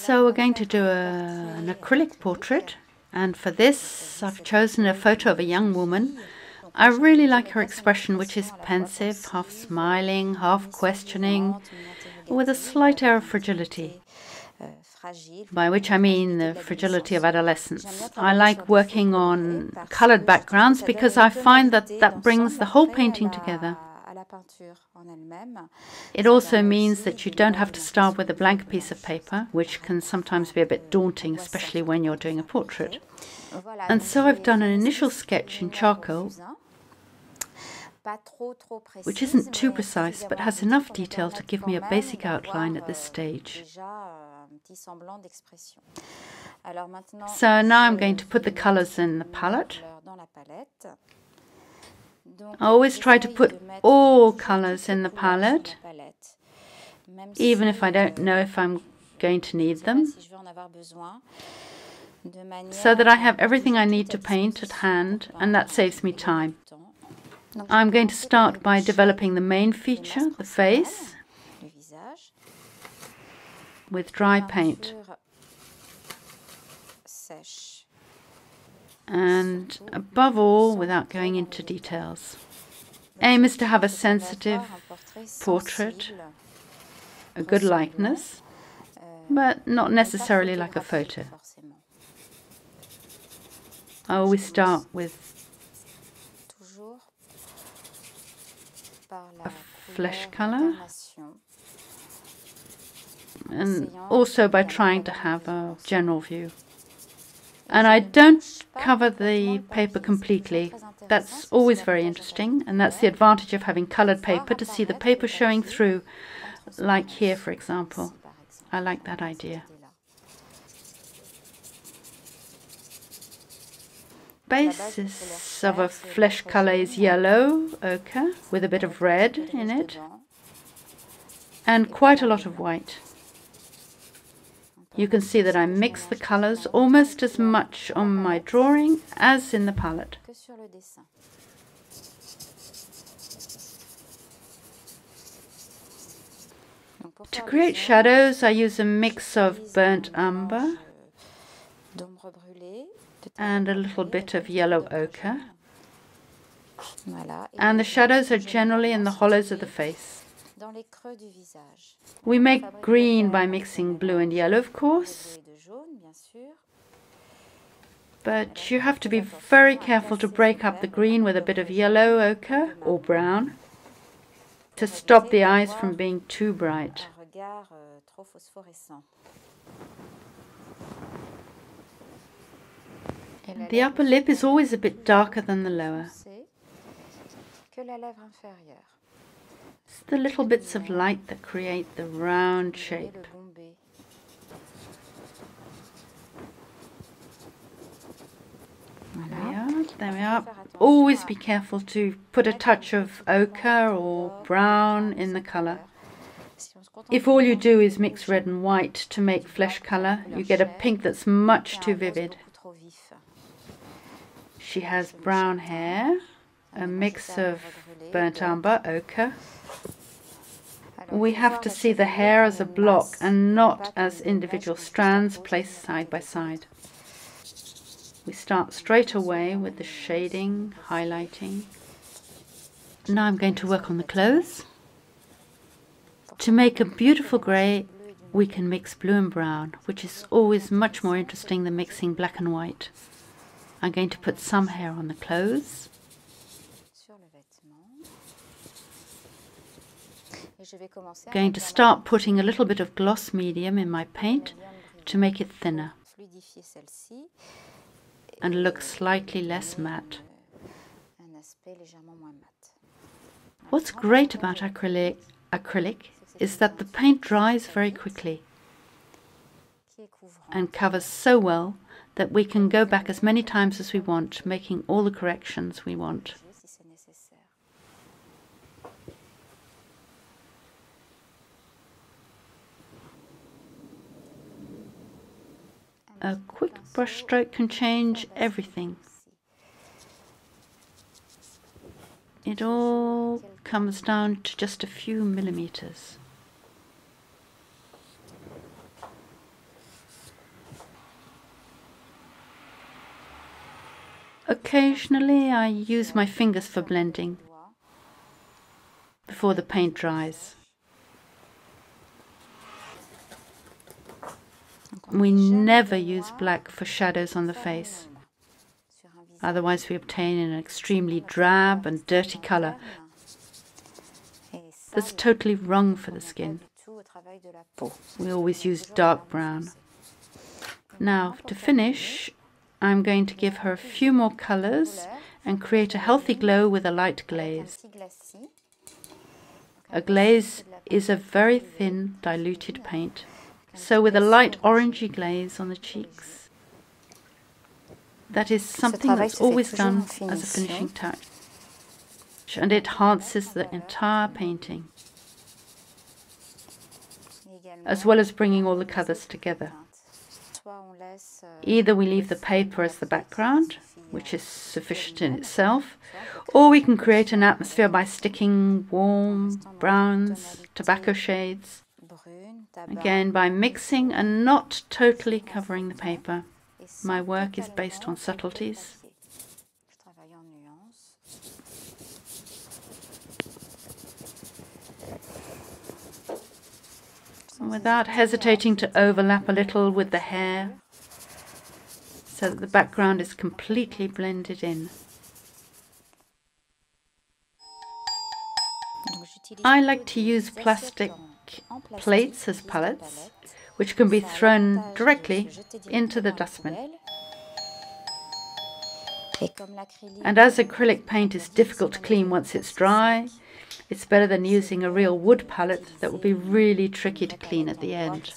So we're going to do an acrylic portrait, and for this I've chosen a photo of a young woman. I really like her expression, which is pensive, half smiling, half questioning, with a slight air of fragility, by which I mean the fragility of adolescence. I like working on colored backgrounds because I find that that brings the whole painting together. It also means that you don't have to start with a blank piece of paper, which can sometimes be a bit daunting, especially when you're doing a portrait. And so I've done an initial sketch in charcoal, which isn't too precise but has enough detail to give me a basic outline at this stage. So now I'm going to put the colors in the palette. I always try to put all colors in the palette, even if I don't know if I'm going to need them, so that I have everything I need to paint at hand, and that saves me time. I'm going to start by developing the main feature, the face, with dry paint. And above all, without going into details. Aim is to have a sensitive portrait, a good likeness, but not necessarily like a photo. I always start with a flesh color, and also by trying to have a general view. And I don't cover the paper completely. That's always very interesting, and that's the advantage of having colored paper, to see the paper showing through, like here, for example. I like that idea. Basis of a flesh color is yellow ochre with a bit of red in it, and quite a lot of white. You can see that I mix the colors almost as much on my drawing as in the palette. To create shadows, I use a mix of burnt umber and a little bit of yellow ochre. And the shadows are generally in the hollows of the face. We make green by mixing blue and yellow, of course, but you have to be very careful to break up the green with a bit of yellow ochre or brown to stop the eyes from being too bright. The upper lip is always a bit darker than the lower. It's the little bits of light that create the round shape. There we are. Always be careful to put a touch of ochre or brown in the color. If all you do is mix red and white to make flesh color, you get a pink that's much too vivid. She has brown hair, a mix of burnt umber, ochre. We have to see the hair as a block and not as individual strands placed side by side. We start straight away with the shading, highlighting. Now I'm going to work on the clothes. To make a beautiful grey, we can mix blue and brown, which is always much more interesting than mixing black and white. I'm going to put some hair on the clothes. I'm going to start putting a little bit of gloss medium in my paint to make it thinner and look slightly less matte. What's great about acrylic is that the paint dries very quickly and covers so well that we can go back as many times as we want, making all the corrections we want. A quick brush stroke can change everything. It all comes down to just a few millimeters. Occasionally I use my fingers for blending before the paint dries. We never use black for shadows on the face, otherwise we obtain an extremely drab and dirty color. That's totally wrong for the skin. We always use dark brown. Now, to finish, I'm going to give her a few more colors and create a healthy glow with a light glaze. A glaze is a very thin, diluted paint, so with a light orangey glaze on the cheeks. That is something that's always done as a finishing touch, and it enhances the entire painting, as well as bringing all the colors together. Either we leave the paper as the background, which is sufficient in itself, or we can create an atmosphere by sticking warm browns, tobacco shades, again by mixing and not totally covering the paper. My work is based on subtleties. Without hesitating to overlap a little with the hair, so that the background is completely blended in. I like to use plastic plates as palettes, which can be thrown directly into the dustbin. And as acrylic paint is difficult to clean once it's dry, it's better than using a real wood palette that will be really tricky to clean at the end.